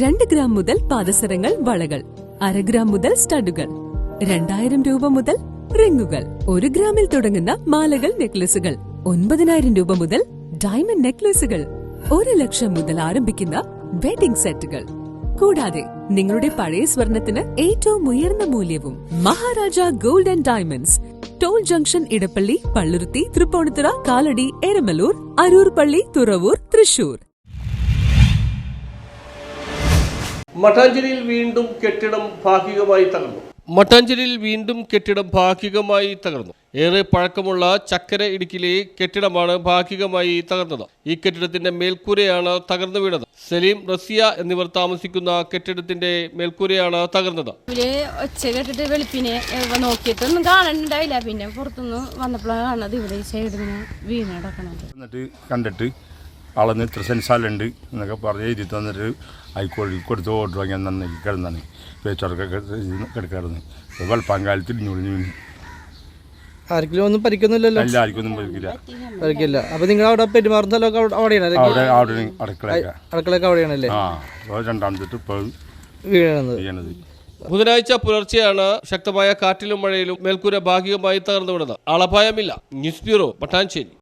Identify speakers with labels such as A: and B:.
A: 2 gram മുതൽ പാദസരങ്ങൾ, വളകൾ, 1/2 gram മുതൽ സ്റ്റഡുകൾ, 2000 രൂപ മുതൽ റിങ്ങുകൾ, 1 ഗ്രാമിൽ തുടങ്ങുന്ന മാലകൾ, നെക്ലസുകൾ, 9000 രൂപ മുതൽ ഡയമണ്ട് നെക്ലസുകൾ, 1 ലക്ഷം മുതൽ ആരംഭിക്കുന്ന വെഡിംഗ് സെറ്റുകൾ. കൂടാതെ നിങ്ങളുടെ പഴയ സ്വർണത്തിന് ഏറ്റവും ഉയർന്ന മൂല്യവും. Maharaja gold and diamonds, toll junction, Edappally, Palluruthy, Tripunithura, Kalady, Eramalloor, Aroor പള്ളി, തുറവൂർ, തൃശൂർ.
B: മട്ടാഞ്ചേരിയിൽ വീണ്ടും കെട്ടിടം ഭാഗികമായി തകർന്നു. ഏറെ പഴക്കമുള്ള ചക്കര ഇടുക്കിലെ കെട്ടിടമാണ് ഭാഗികമായി തകർന്നത്. ഈ കെട്ടിടത്തിന്റെ മേൽക്കൂരയാണ് തകർന്നു വീണത്. സലീം, റസിയ എന്നിവർ താമസിക്കുന്ന കെട്ടിടത്തിന്റെ മേൽക്കൂരയാണ് തകർന്നത്.
C: ഒച്ച കേട്ടിട്ട് വെളുപ്പിനെ നോക്കിയിട്ടൊന്നും കാണാനുണ്ടായില്ല. പിന്നെ പുറത്തുനിന്ന് വന്നപ്പോഴാണ് കാണുന്നത് ഇവിടെ സൈഡിന് വീണ് കിടക്കണത്.
D: എന്നിട്ട് കണ്ടിട്ട് അളന്ന് ഇത്ര സെൻസാലുണ്ട് എന്നൊക്കെ പറഞ്ഞ് എഴുതി തന്നിട്ട് ആയിക്കോഴി കൊടുത്ത് ഓർഡർ വാങ്ങിയാൽ നന്നായി കിടന്നാണ് പേച്ചൊറക്കൊക്കെ കിടക്കാറുണ്ട്. വെളുപ്പാങ്കാലത്ത് ഇടിഞ്ഞു വീണ്.
E: ആർക്കെങ്കിലും ഒന്നും പരിക്കൊന്നുമില്ലല്ലോ?
D: എല്ലാവർക്കും ഒന്നും
E: പരിക്കില്ല. അപ്പൊ നിങ്ങൾ അവിടെ പെരുമാറുന്ന സ്ഥലമൊക്കെ അവിടെയാണ്? അടുക്കളയൊക്കെ അവിടെയാണല്ലേ?
D: രണ്ടാമത്തെ ഇപ്പോൾ വീണത്.
B: ബുധനാഴ്ച പുലർച്ചെയാണ് ശക്തമായ കാറ്റിലും മഴയിലും മേൽക്കൂര ഭാഗികമായി തകർന്നു വീണത്. ആളപായമില്ല. News bureau, Mattancherry.